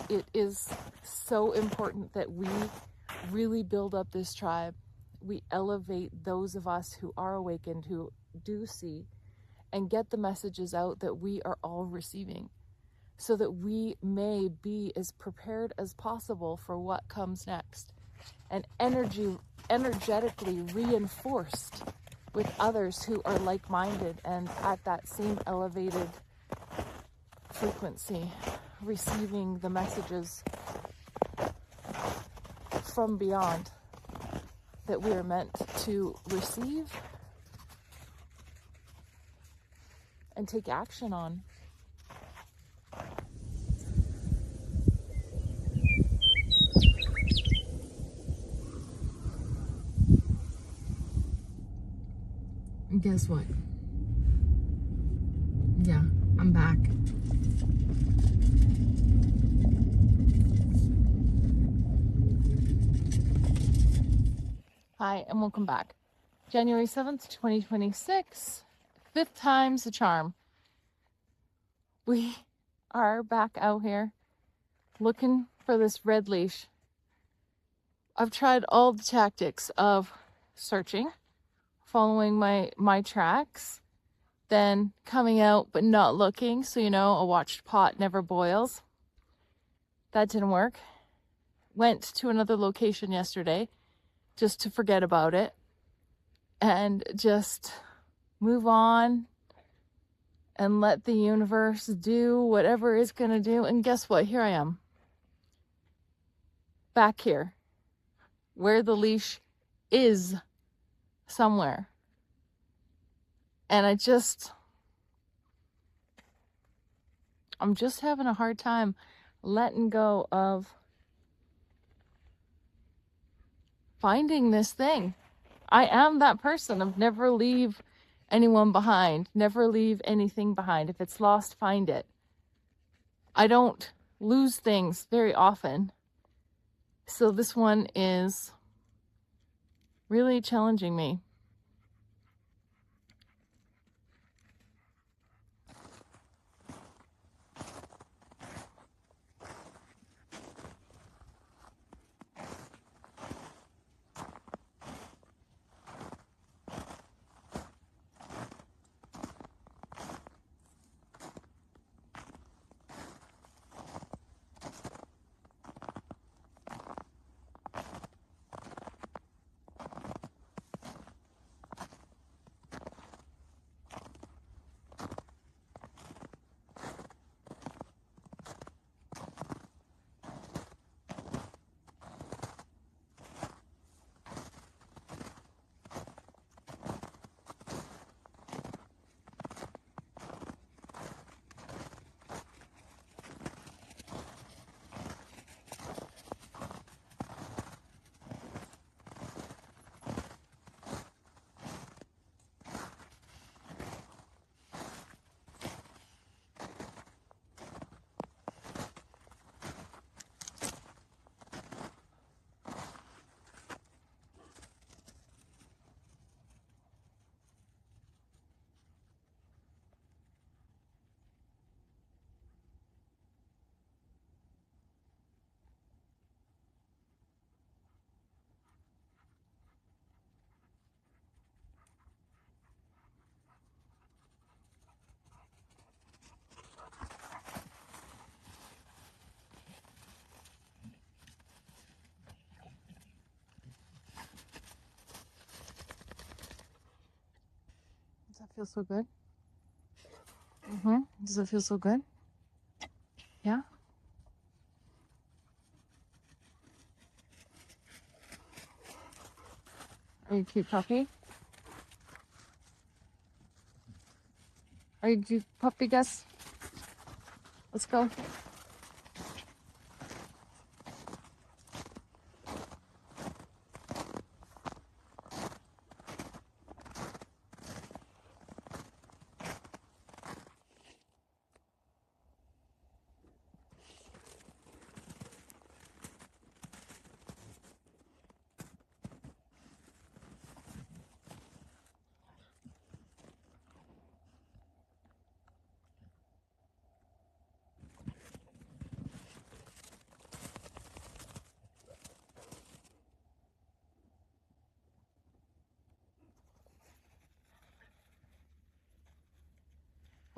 it is so important that we really build up this tribe. We elevate those of us who are awakened, who do see, and get the messages out that we are all receiving, so that we may be as prepared as possible for what comes next, and energetically reinforced with others who are like-minded and at that same elevated frequency, receiving the messages from beyond that we are meant to receive and take action on. And guess what? Yeah, I'm back. Hi, and welcome back. January 7th, 2026. 5th time's the charm. We are back out here looking for this red leash. I've tried all the tactics of searching, following my tracks, then coming out but not looking. So, you know, a watched pot never boils. That didn't work. Went to another location yesterday just to forget about it and just move on and let the universe do whatever it's going to do. And guess what? Here I am. Back here. Where the leash is somewhere. And I'm just having a hard time letting go of finding this thing. I am that person of never leave anyone behind, never leave anything behind. If it's lost, find it. I don't lose things very often. So this one is really challenging me. Does that feel so good? Does it feel so good? Yeah? Are you a cute puppy? Are you a cute puppy, Gus? Let's go.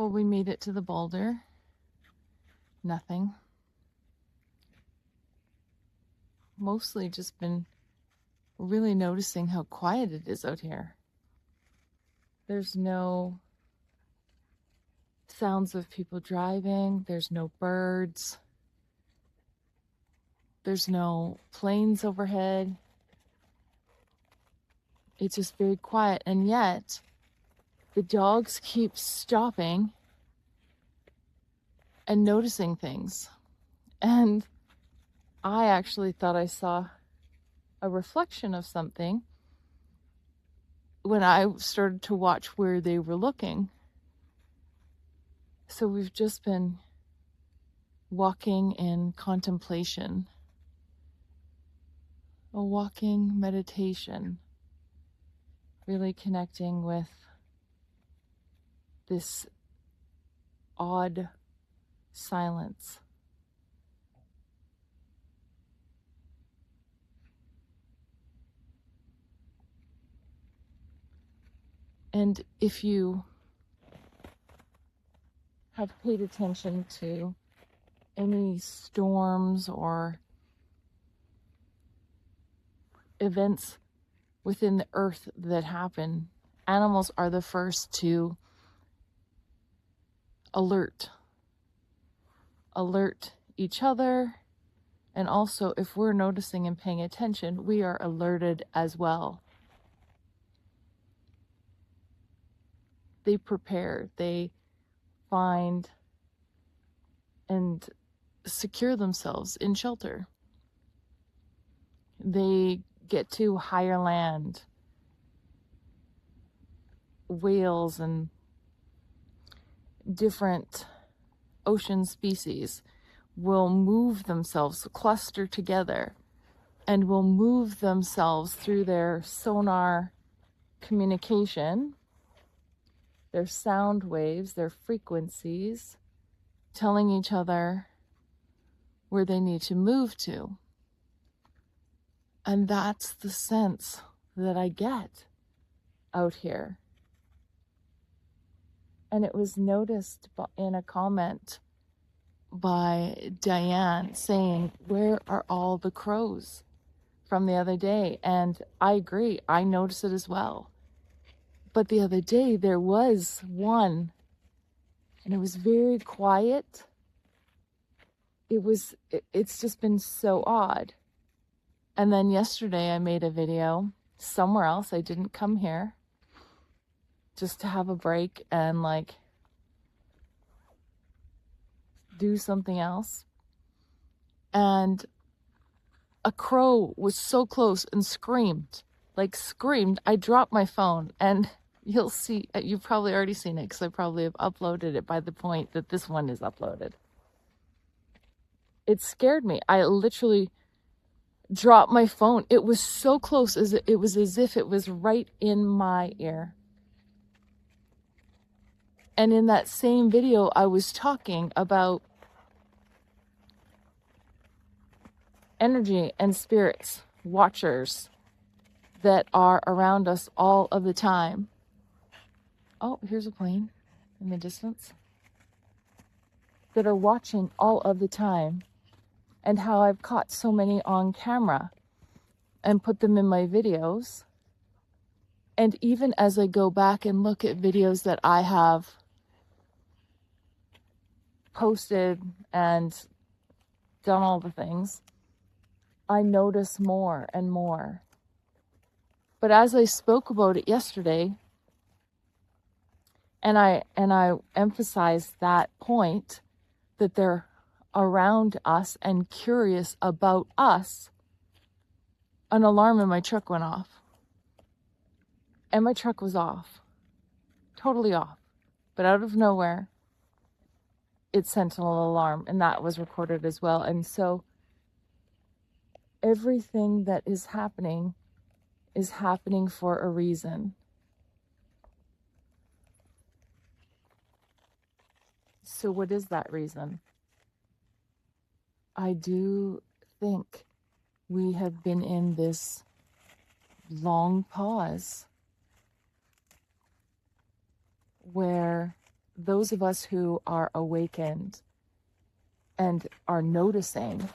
Well, we made it to the boulder. Nothing. Mostly just been really noticing how quiet it is out here. There's no sounds of people driving. There's no birds. There's no planes overhead. It's just very quiet. And yet, the dogs keep stopping and noticing things. And I actually thought I saw a reflection of something when I started to watch where they were looking. So we've just been walking in contemplation, a walking meditation, really connecting with this odd silence. And if you have paid attention to any storms or events within the earth that happen, animals are the first to alert each other. And also, if we're noticing and paying attention, we are alerted as well. They prepare, they find and secure themselves in shelter. They get to higher land. Whales and different ocean species will move themselves, cluster together, and will move themselves through their sonar communication, their sound waves, their frequencies, telling each other where they need to move to. And that's the sense that I get out here. And it was noticed in a comment by Diane saying, "Where are all the crows from the other day?" And I agree, I noticed it as well. But the other day there was one, and it was very quiet. It's just been so odd. And then yesterday I made a video somewhere else. I didn't come here just to have a break and like do something else. And a crow was so close and screamed. I dropped my phone, and you'll see, you've probably already seen it because I probably have uploaded it by the point that this one is uploaded. It scared me. I literally dropped my phone. It was so close, it was as if it was right in my ear. And in that same video, I was talking about energy and spirits, watchers that are around us all of the time. Oh, here's a plane in the distance. That are watching all of the time. And how I've caught so many on camera and put them in my videos. And even as I go back and look at videos that I have posted and done all the things, I notice more and more. But as I spoke about it yesterday, and I emphasized that point, that they're around us and curious about us, an alarm in my truck went off. And my truck was off. Totally off. But out of nowhere, it sent an alarm, and that was recorded as well. And so everything that is happening for a reason. So what is that reason? I do think we have been in this long pause where those of us who are awakened and are noticing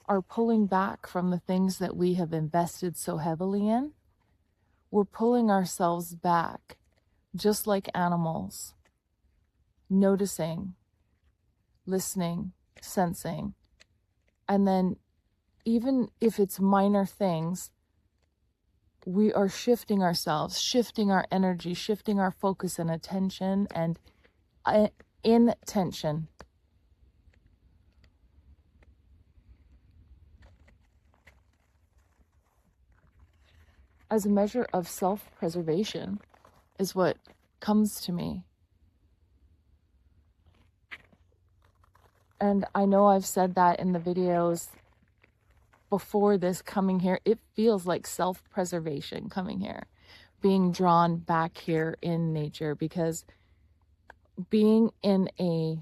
are pulling back from the things that we have invested so heavily in. We're pulling ourselves back, just like animals, noticing, listening, sensing. And then even if it's minor things, we are shifting ourselves, shifting our energy, shifting our focus and attention and intention. As a measure of self-preservation is what comes to me. And I know I've said that in the videos before this coming here. It feels like self-preservation coming here, being drawn back here in nature, because being in a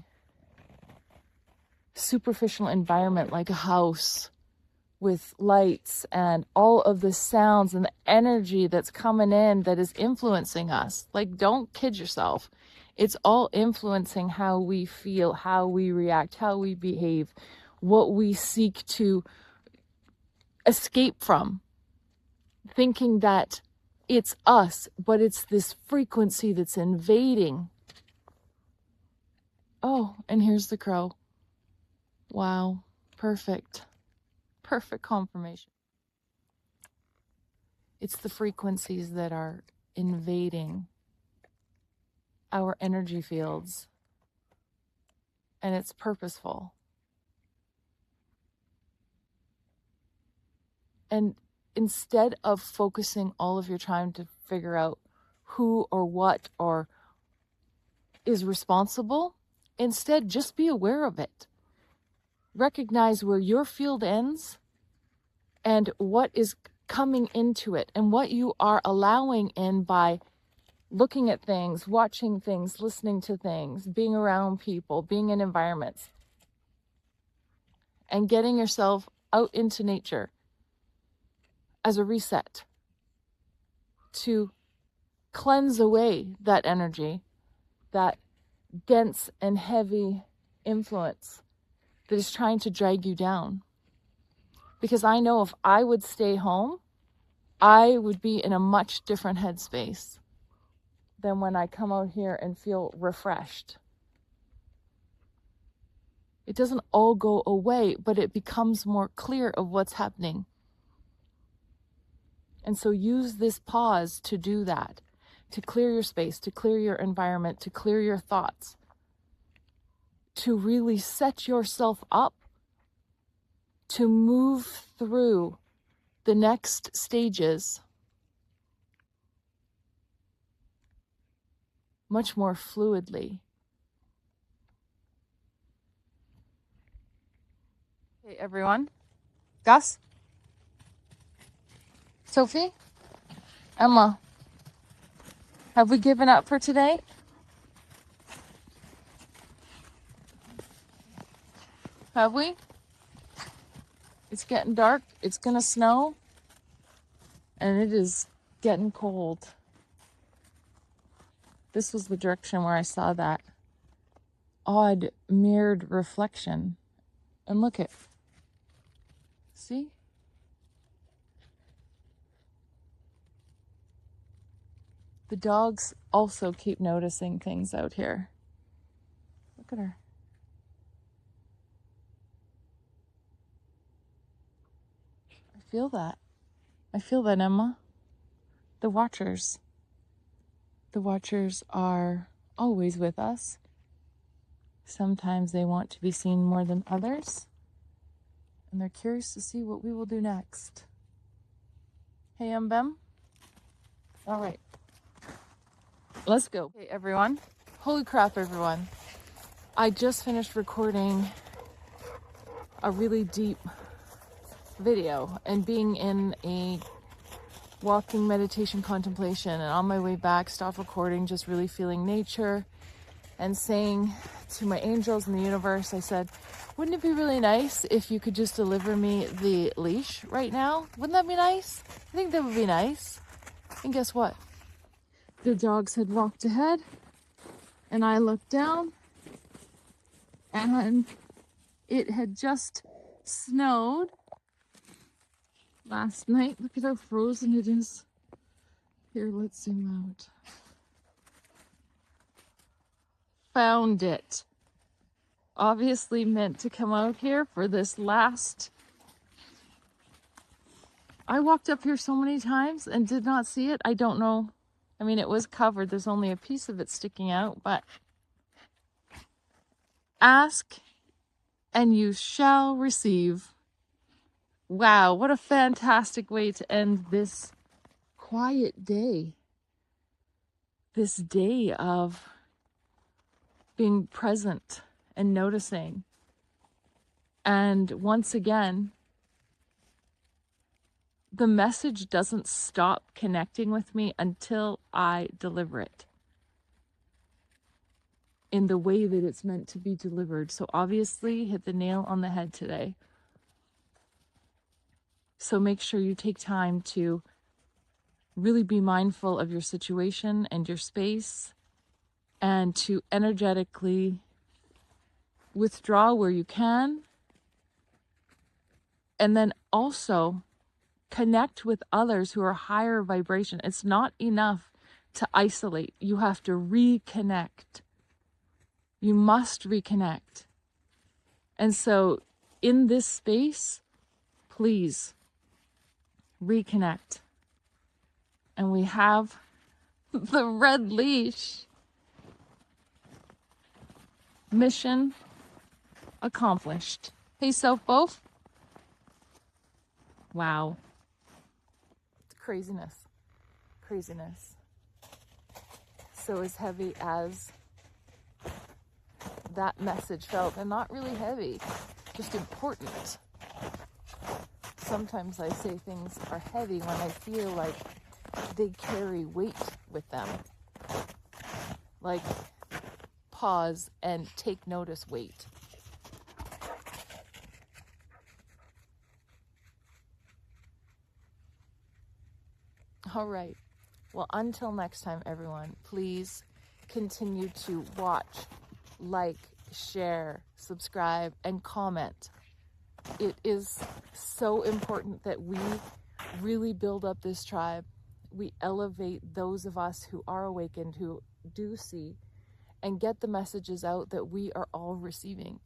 superficial environment like a house with lights and all of the sounds and the energy that's coming in that is influencing us. Like, don't kid yourself. It's all influencing how we feel, how we react, how we behave, what we seek to escape from, thinking that it's us, but it's this frequency that's invading. Oh, and here's the crow. Wow, perfect. Perfect confirmation. It's the frequencies that are invading our energy fields, and it's purposeful. And instead of focusing all of your time to figure out who or what or is responsible, instead just be aware of it. Recognize where your field ends and what is coming into it and what you are allowing in by looking at things, watching things, listening to things, being around people, being in environments, and getting yourself out into nature as a reset to cleanse away that energy, that dense and heavy influence that is trying to drag you down. Because I know if I would stay home, I would be in a much different headspace than when I come out here and feel refreshed. It doesn't all go away, but it becomes more clear of what's happening. And so use this pause to do that, to clear your space, to clear your environment, to clear your thoughts, to really set yourself up to move through the next stages much more fluidly. Hey everyone. Gus? Sophie? Emma? Have we given up for today? Have we? It's getting dark. It's gonna snow. And it is getting cold. This was the direction where I saw that odd mirrored reflection. And look at, see? The dogs also keep noticing things out here. Look at her. I feel that. I feel that, Emma. The Watchers. The Watchers are always with us. Sometimes they want to be seen more than others. And they're curious to see what we will do next. Hey, Bem. All right. Let's go. Hey, everyone. Holy crap, everyone. I just finished recording a really deep video and being in a walking meditation contemplation, and on my way back, stop recording, just really feeling nature and saying to my angels in the universe, I said, wouldn't it be really nice if you could just deliver me the leash right now? Wouldn't that be nice? I think that would be nice. And guess what? The dogs had walked ahead, and I looked down, and it had just snowed last night. Look at how frozen it is. Here, let's zoom out. Found it. Obviously meant to come out here for this last. I walked up here so many times and did not see it. I don't know. I mean, it was covered. There's only a piece of it sticking out, but ask and you shall receive. Wow, what a fantastic way to end this quiet day. This day of being present and noticing. And once again, the message doesn't stop connecting with me until I deliver it in the way that it's meant to be delivered. So obviously, hit the nail on the head today. So make sure you take time to really be mindful of your situation and your space, and to energetically withdraw where you can. And then also connect with others who are higher vibration. It's not enough to isolate. You have to reconnect. You must reconnect. And so in this space, please reconnect. And we have the red leash. Mission accomplished. Hey, Self Both. Wow. Craziness. Craziness. So as heavy as that message felt, and not really heavy, just important. Sometimes I say things are heavy when I feel like they carry weight with them. Like, pause and take notice, wait. All right. Well, until next time, everyone, please continue to watch, like, share, subscribe, and comment. It is so important that we really build up this tribe. We elevate those of us who are awakened, who do see, and get the messages out that we are all receiving,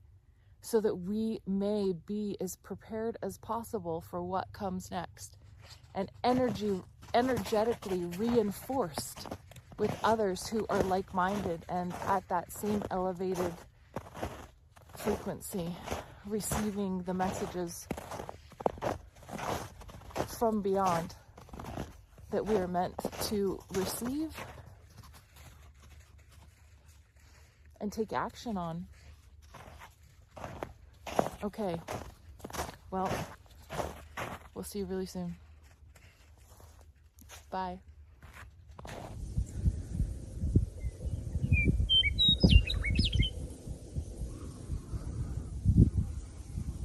so that we may be as prepared as possible for what comes next, and energetically reinforced with others who are like-minded and at that same elevated frequency, receiving the messages from beyond that we are meant to receive and take action on. Okay, well, we'll see you really soon. Bye.